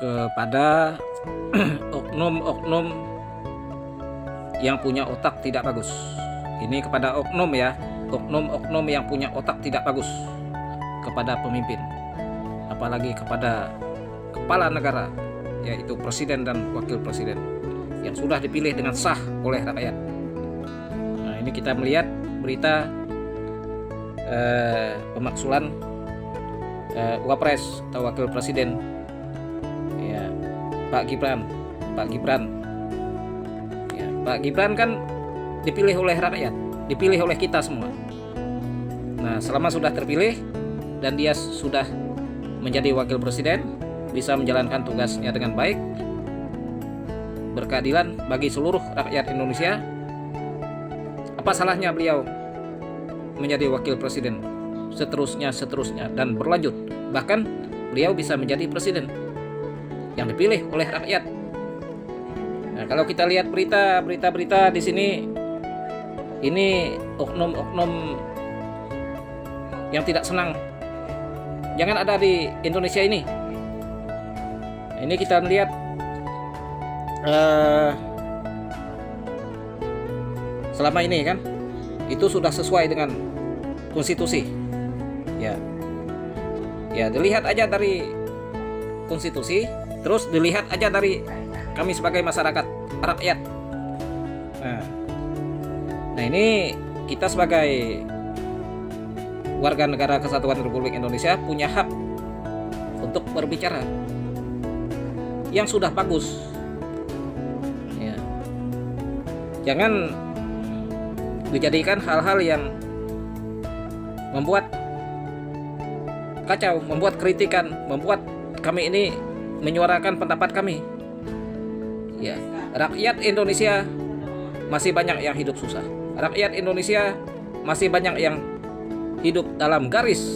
kepada oknum-oknum yang punya otak tidak bagus. Ini kepada oknum ya, oknum-oknum yang punya otak tidak bagus kepada pemimpin, apalagi kepada kepala negara, yaitu presiden dan wakil presiden yang sudah dipilih dengan sah oleh rakyat. Nah, ini kita melihat berita pemaksulan Wapres atau wakil presiden ya, Pak Gibran. Ya, Pak Gibran kan dipilih oleh rakyat, dipilih oleh kita semua. Nah, selama sudah terpilih dan dia sudah menjadi wakil presiden, bisa menjalankan tugasnya dengan baik, berkeadilan bagi seluruh rakyat Indonesia, apa salahnya beliau menjadi wakil presiden seterusnya dan berlanjut, bahkan beliau bisa menjadi presiden yang dipilih oleh rakyat. Nah, kalau kita lihat berita di sini, ini oknum-oknum yang tidak senang jangan ada di Indonesia ini. Ini kita melihat selama ini kan itu sudah sesuai dengan konstitusi. Ya, dilihat aja dari konstitusi, terus dilihat aja dari kami sebagai masyarakat rakyat. Nah, ini kita sebagai warga negara Kesatuan Republik Indonesia punya hak untuk berbicara yang sudah bagus. Ya. Jangan dijadikan hal-hal yang membuat kacau, membuat kritikan, membuat kami ini menyuarakan pendapat kami. Ya, rakyat Indonesia masih banyak yang hidup susah. Rakyat Indonesia masih banyak yang hidup dalam garis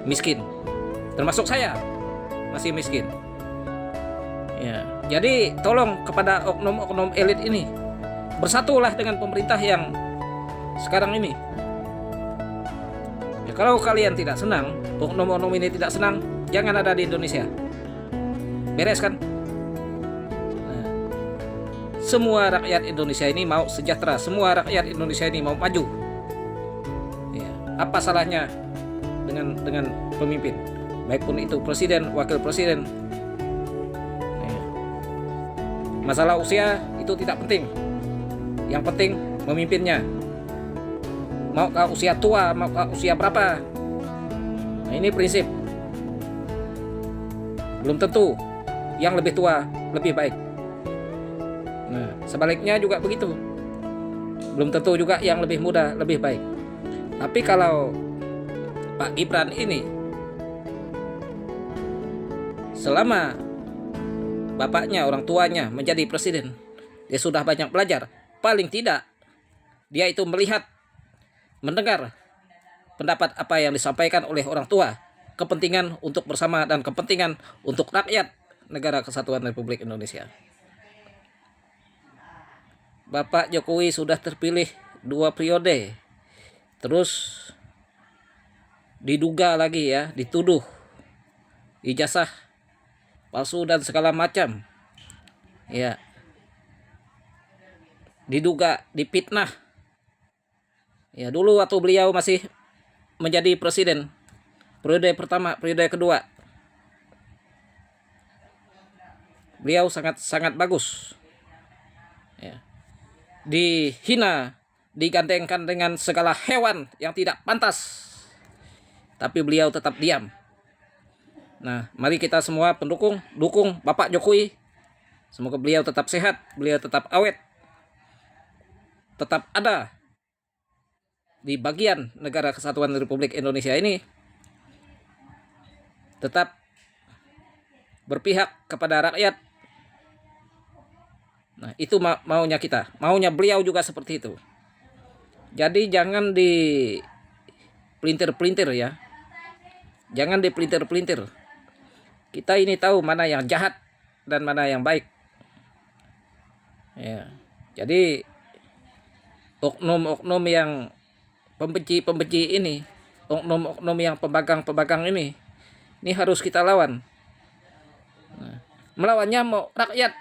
miskin. Termasuk saya masih miskin. Ya, jadi tolong kepada oknum-oknum elit ini, bersatulah dengan pemerintah yang sekarang ini. Ya, kalau kalian tidak senang, oknum-oknum ini tidak senang, jangan ada di Indonesia. Beres kan? Nah, semua rakyat Indonesia ini mau sejahtera, semua rakyat Indonesia ini mau maju. Ya, apa salahnya dengan pemimpin, baik pun itu presiden, wakil presiden. Ya. Masalah usia itu tidak penting. Yang penting memimpinnya. Mau ke usia tua, mau ke usia berapa. Nah, ini prinsip. Belum tentu yang lebih tua lebih baik. Nah, sebaliknya juga begitu. Belum tentu juga yang lebih muda lebih baik. Tapi kalau Pak Gibran ini selama bapaknya, orang tuanya menjadi presiden, dia sudah banyak belajar. Paling tidak dia itu melihat, mendengar pendapat apa yang disampaikan oleh orang tua, kepentingan untuk bersama dan kepentingan untuk rakyat negara Kesatuan Republik Indonesia. Bapak Jokowi sudah terpilih 2 periode, terus diduga lagi ya, dituduh ijazah palsu dan segala macam. Ya, diduga dipitnah. Ya, dulu waktu beliau masih menjadi presiden, periode pertama, periode kedua, beliau sangat bagus. Ya. Dihina, digandengkan dengan segala hewan yang tidak pantas, tapi beliau tetap diam. Nah, mari kita semua pendukung, dukung Bapak Jokowi. Semoga beliau tetap sehat, beliau tetap awet, tetap ada di bagian negara Kesatuan Republik Indonesia ini, tetap berpihak kepada rakyat. Nah, itu maunya kita, maunya beliau juga seperti itu. Jadi jangan dipelintir-pelintir ya, jangan dipelintir-pelintir. Kita ini tahu mana yang jahat dan mana yang baik. Ya, jadi oknum-oknum yang pembenci ini, oknum-oknum yang pembagang ini harus kita lawan. Nah, Melawannya mau rakyat.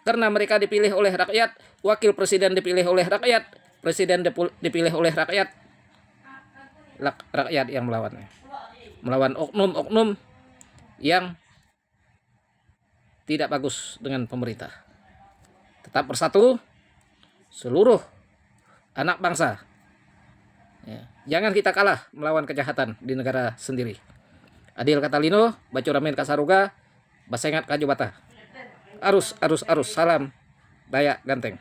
Karena mereka dipilih oleh rakyat, wakil presiden dipilih oleh rakyat, presiden dipilih oleh rakyat. Rakyat yang melawannya. Melawan oknum-oknum yang tidak bagus dengan pemerintah. Tetap bersatu seluruh anak bangsa. Ya. Jangan kita kalah melawan kejahatan di negara sendiri. Adil Katalino, Bacuramen Kasaruga, Basengat Kajubata. Arus, salam Dayak Ganteng.